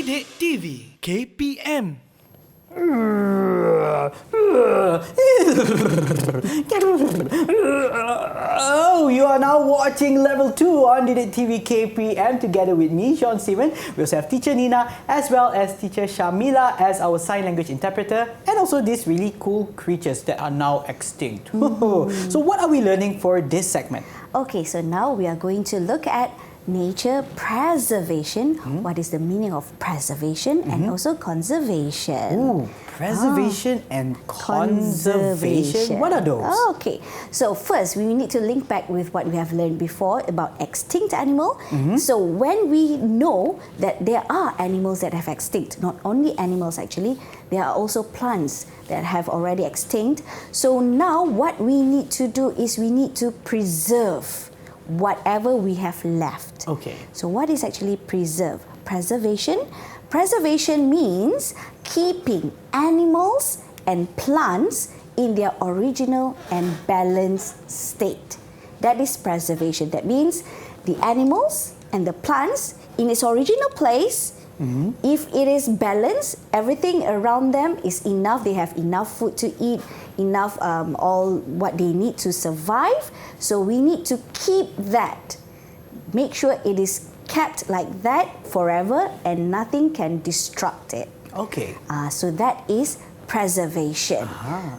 Didik TV KPM. Oh, you are now watching Level 2 on Didik TV KPM together with me, Sean Steven. We also have Teacher Nina as well as Teacher Shamila as our sign language interpreter, and also these really cool creatures that are now extinct. So what are we learning for this segment? Okay, so now we are going to look at nature preservation. What is the meaning of preservation and also conservation? Ooh, preservation and conservation. What are those? Okay, so first we need to link back with what we have learned before about extinct animal. So when we know that there are animals that have extinct, not only animals actually, there are also plants that have already extinct. So now what we need to do is we need to preserve whatever we have left. Okay. So what is actually preserve? Preservation? Preservation means keeping animals and plants in their original and balanced state. That is preservation. That means the animals and the plants in its original place. If it is balanced, everything around them is enough, they have enough food to eat, enough all what they need to survive. So we need to keep that. Make sure it is kept like that forever and nothing can destruct it. Okay. So that is preservation.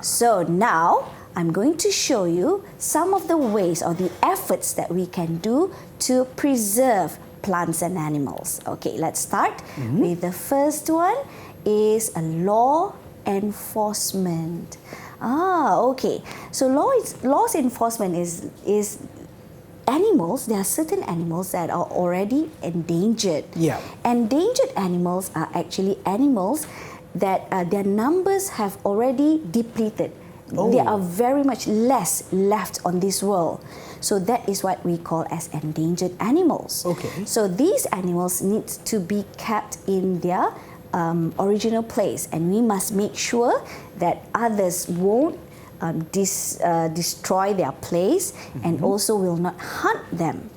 So now I'm going to show you some of the ways or the efforts that we can do to preserve plants and animals. Okay, let's start with the first one is a law enforcement. Okay. So laws enforcement is animals. There are certain animals that are already endangered. Yeah. Endangered animals are actually animals that their numbers have already depleted. There are very much less left on this world. So that is what we call as endangered animals. Okay. So these animals need to be kept in their original place, and we must make sure that others won't destroy their place and also will not hunt them.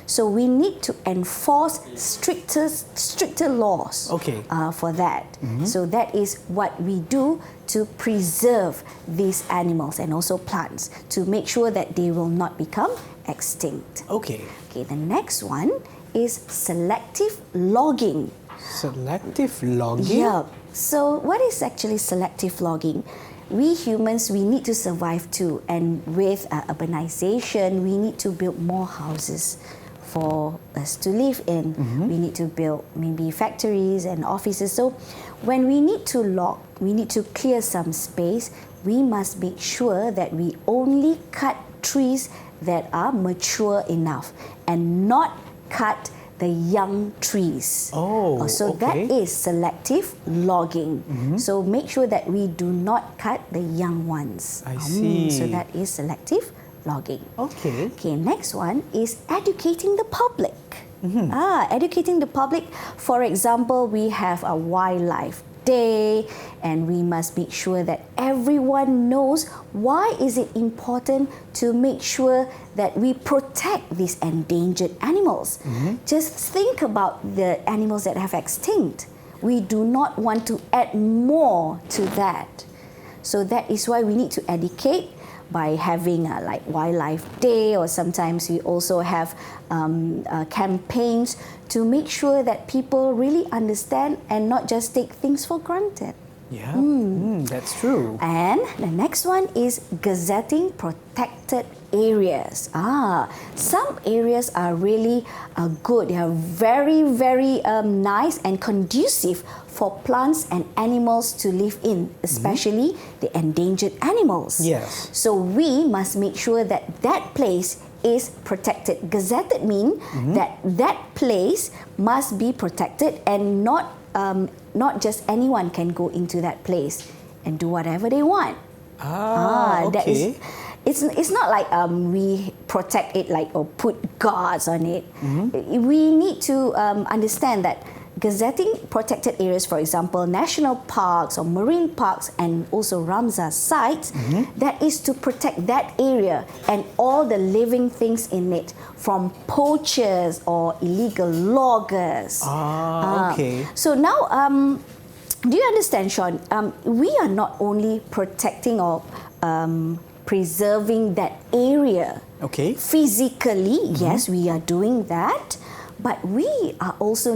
So we need to enforce stricter laws for that. So that is what we do to preserve these animals and also plants to make sure that they will not become extinct. Okay. Okay, the next one is selective logging. Selective logging? Yeah. So what is actually selective logging? We humans, we need to survive too, and with urbanization, we need to build more houses for us to live in. We need to build maybe factories and offices. So when we need to log, we need to clear some space, we must make sure that we only cut trees that are mature enough and not cut the young trees. So that is selective logging. So make sure that we do not cut the young ones. I see. So that is selective logging. Okay. Okay, next one is educating the public. Educating the public. For example, we have a wildlife day, and we must make sure that everyone knows why is it important to make sure that we protect these endangered animals. Just think about the animals that have extinct. We do not want to add more to that. So that is why we need to educate by having like Wildlife Day, or sometimes we also have campaigns to make sure that people really understand and not just take things for granted. Yeah, that's true. And the next one is gazetting protected areas. Some areas are really good. They are very, very nice and conducive for plants and animals to live in, especially the endangered animals. Yes. So we must make sure that that place is protected. Gazetted means that that place must be protected, and not just anyone can go into that place and do whatever they want. Okay. That is, it's not like we protect it like or put guards on it. We need to understand that gazetting protected areas, for example, national parks or marine parks and also Ramsar sites, that is to protect that area and all the living things in it from poachers or illegal loggers. Okay. So now, do you understand, Sean? We are not only protecting or preserving that area. Okay. Physically, yes, we are doing that, but we are also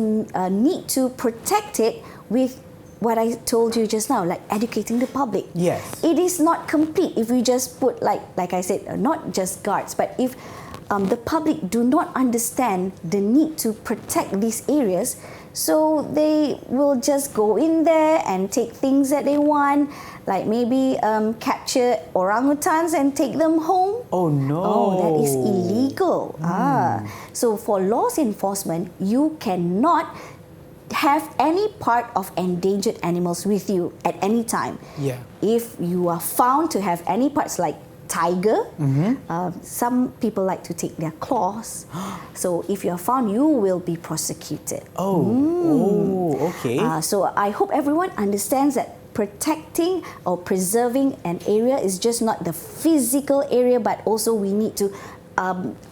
need to protect it with what I told you just now, like educating the public. Yes. It is not complete if we just put like I said, not just guards, but if the public do not understand the need to protect these areas, so they will just go in there and take things that they want, like maybe capture orangutans and take them home. Oh no. Oh, that is illegal. So for laws enforcement, you cannot have any part of endangered animals with you at any time. Yeah. If you are found to have any parts like tiger, some people like to take their claws. So if you are found, you will be prosecuted. Okay. So I hope everyone understands that protecting or preserving an area is just not the physical area, but also we need to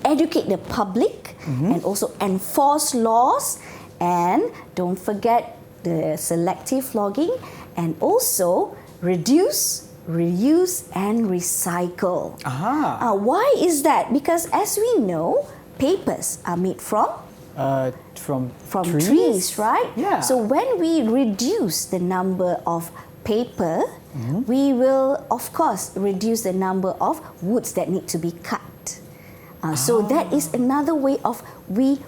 educate the public and also enforce laws, and don't forget the selective logging, and also reduce, reuse and recycle. Why is that? Because as we know, papers are made from trees, right? Yeah. So when we reduce the number of paper, we will of course reduce the number of woods that need to be cut. So that is another way of we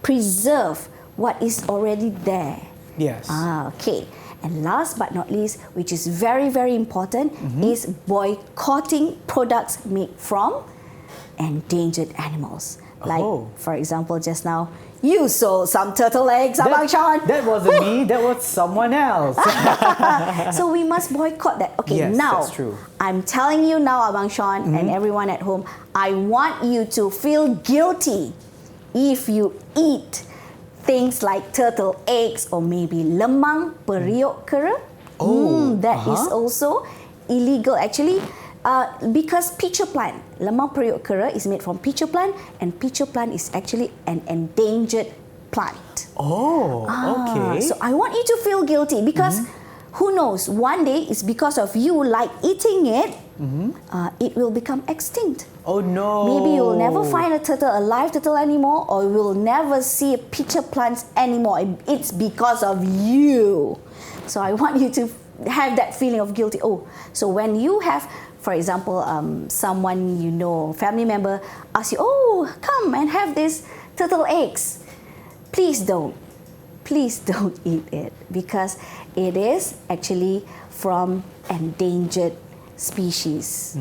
preserve what is already there. Yes. Okay. And last but not least, which is very, very important, is boycotting products made from endangered animals. Like, for example, just now, you sold some turtle eggs, Abang Sean. That wasn't me, that was someone else. So we must boycott that. Okay, Yes, now, that's true. I'm telling you now, Abang Sean and everyone at home, I want you to feel guilty if you eat things like turtle eggs or maybe lemang periuk kera. That is also illegal actually, because peach plant, lemang periuk kera is made from peach plant, and peach plant is actually an endangered plant. Okay. So I want you to feel guilty because who knows, one day it's because of you like eating it, it will become extinct. Oh no. Maybe you'll never find a live turtle anymore, or you will never see peach plants anymore. It's because of you. So I want you to have that feeling of guilty. So when you have, for example, someone you know, family member, asks you, come and have this turtle eggs. Please don't eat it, because it is actually from endangered species.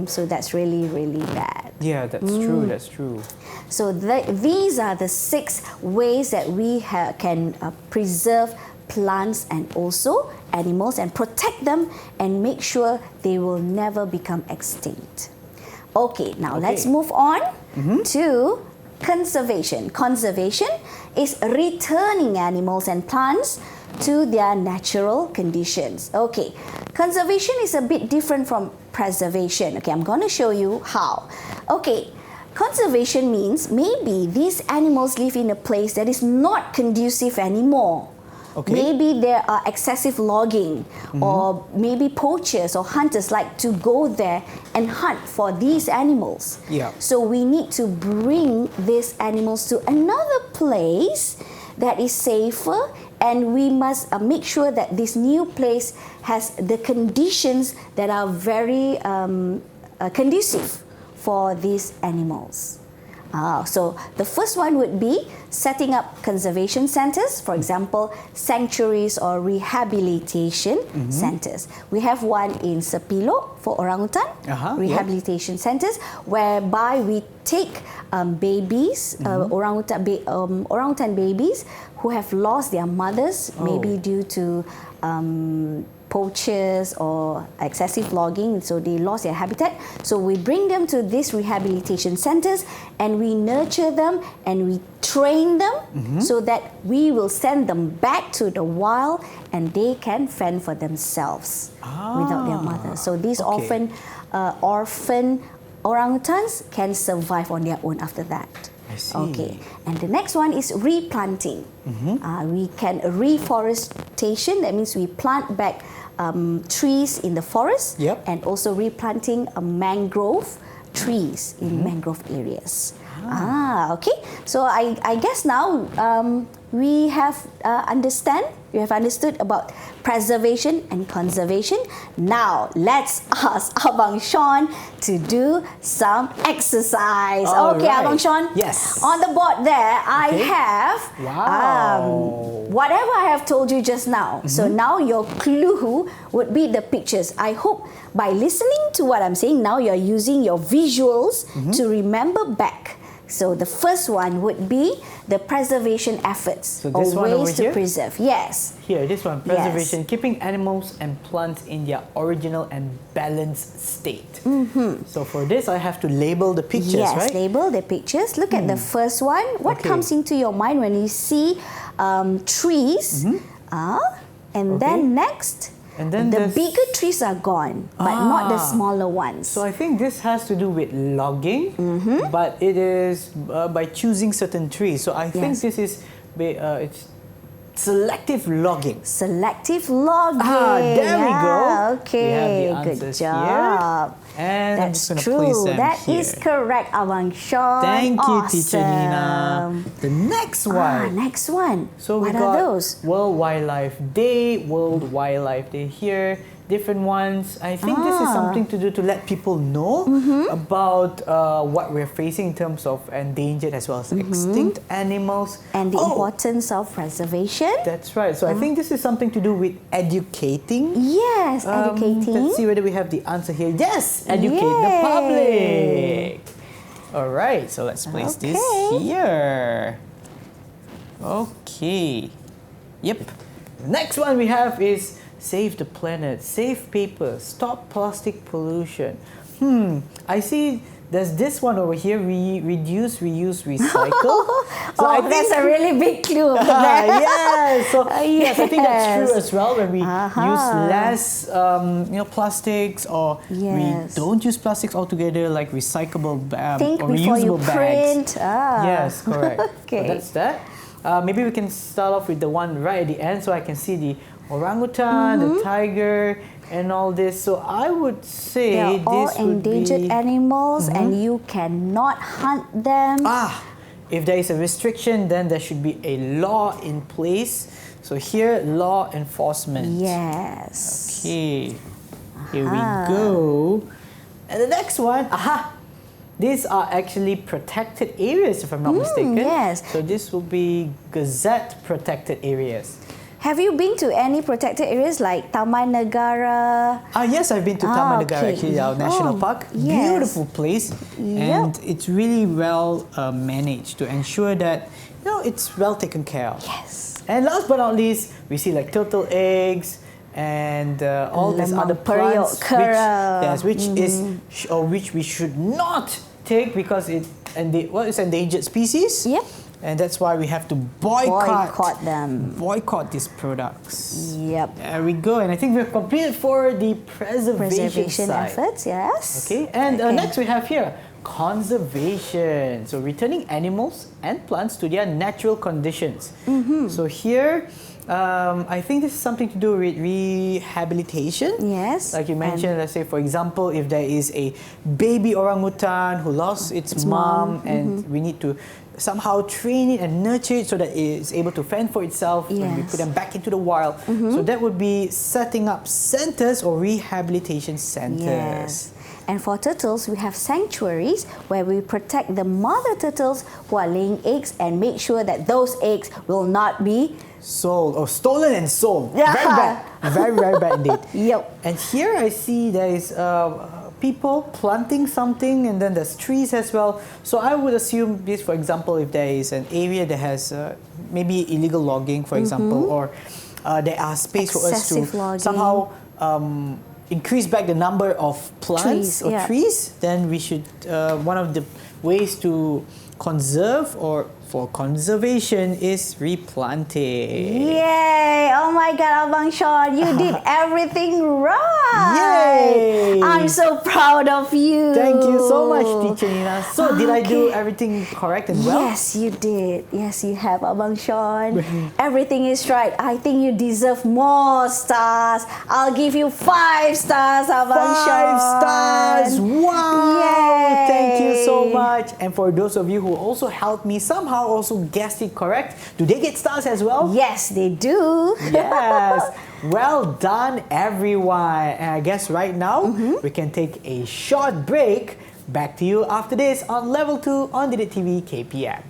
So that's really, really bad. Yeah, that's true, that's true. So these are the 6 ways that we can preserve plants and also animals and protect them and make sure they will never become extinct. Okay, now let's move on to conservation. Conservation is returning animals and plants to their natural conditions. Okay, conservation is a bit different from preservation. Okay, I'm going to show you how. Okay, conservation means maybe these animals live in a place that is not conducive anymore. Okay. Maybe there are excessive logging, or maybe poachers or hunters like to go there and hunt for these animals. Yeah. So we need to bring these animals to another place that is safer, and we must make sure that this new place has the conditions that are very conducive for these animals. So the first one would be setting up conservation centers, for example, sanctuaries or rehabilitation centers. We have one in Sepilok for orangutan, rehabilitation centers, whereby we take babies, orangutan babies who have lost their mothers, maybe due to poachers or excessive logging, so they lost their habitat. So we bring them to these rehabilitation centers and we nurture them and we train them so that we will send them back to the wild and they can fend for themselves without their mother. So these orphan orangutans can survive on their own after that. I see. Okay, and the next one is replanting. We can reforestation. That means we plant back trees in the forest, and also replanting mangrove trees in mangrove areas. Okay. So I guess now we have understood about preservation and conservation. Now let's ask Abang Sean to do some exercise. Okay, Abang Sean. Yes. On the board there, I have whatever I have told you just now. So now your clue would be the pictures. I hope by listening to what I'm saying now, you're using your visuals to remember back. So the first one would be the preservation efforts, so this or one over ways to here? preserve. Yes. Here, this one, preservation, keeping animals and plants in their original and balanced state. So for this, I have to label the pictures, Yes, right? label the pictures. Look at the first one. What comes into your mind when you see trees? And then next, and then the bigger trees are gone, but not the smaller ones. So I think this has to do with logging, but it is by choosing certain trees. So I think this is it's selective logging. Selective logging. There we go. Okay, we have the good answers job. Here. And That's I'm just true. going to place them That here. is correct, Abang Sean. Thank you, Awesome. Teacher Nina. The next one. Next one. So we what got are those? World Wildlife Day, World Wildlife Day here. Different ones. I think this is something to do to let people know about what we're facing in terms of endangered as well as extinct animals. And the importance of preservation. That's right. So I think this is something to do with educating. Yes, educating. Let's see whether we have the answer here. Yes, educate the public. All right, so let's place this here. Okay. Yep. The next one we have is save the planet, save paper, stop plastic pollution. I see there's this one over here, reduce, reuse, recycle. So I think that's a really big clue over there. Yes, I think that's true as well. When we use less, plastics, or we don't use plastics altogether, like recyclable Think or before you reusable bags. print. Yes, correct. Okay. So that's that. Maybe we can start off with the one right at the end, so I can see the orangutan, the tiger, and all this. So I would say They are all this would endangered be animals and you cannot hunt them. If there is a restriction, then there should be a law in place. So here, law enforcement. Yes. Okay. Here we go. And the next one, these are actually protected areas, if I'm not mistaken. Yes. So this will be Gazette protected areas. Have you been to any protected areas like Taman Negara? Yes, I've been to Taman Negara, okay. actually, our national park. Yes. Beautiful place, and it's really well managed to ensure that it's well taken care of. Yes. And last but not least, we see like turtle eggs and all these other plants, which we should not take because it's endangered species. Yep. And that's why we have to boycott them. Boycott these products. Yep. There we go. And I think we've completed for the preservation side. efforts, yes. Okay. And next we have here conservation. So returning animals and plants to their natural conditions. So here, I think this is something to do with rehabilitation. Yes. Like you mentioned, let's say, for example, if there is a baby orangutan who lost its mom and we need to somehow train it and nurture it so that it is able to fend for itself when we put them back into the wild. So that would be setting up centers or rehabilitation centers. Yes. And for turtles, we have sanctuaries where we protect the mother turtles who are laying eggs and make sure that those eggs will not be sold or stolen and sold. Yeah. Very bad. Very, very bad indeed. Yep. And here I see there is people planting something, and then there's trees as well. So I would assume this, for example, if there is an area that has maybe illegal logging, for example, or there are space for us to Excessive logging. somehow increase back the number of plants Trees, or yeah. trees, then we should, one of the ways to conserve or for conservation is replanting. Yay! Oh my God, Abang Sean, you did everything right. Yay! I'm so proud of you. Thank you so much, Teacher Nina. So, did I do everything correct and well? Yes, you did. Yes, you have, Abang Sean. Everything is right. I think you deserve more stars. I'll give you 5 stars, Abang Sean. 5 stars! Wow! Yay! Thank you so much. And for those of you who also helped me somehow also guessed it correct, do they get stars as well? Yes, they do. Yes. Well done, everyone. And I guess right now we can take a short break. Back to you after this on Level 2 on DLP TV KPM.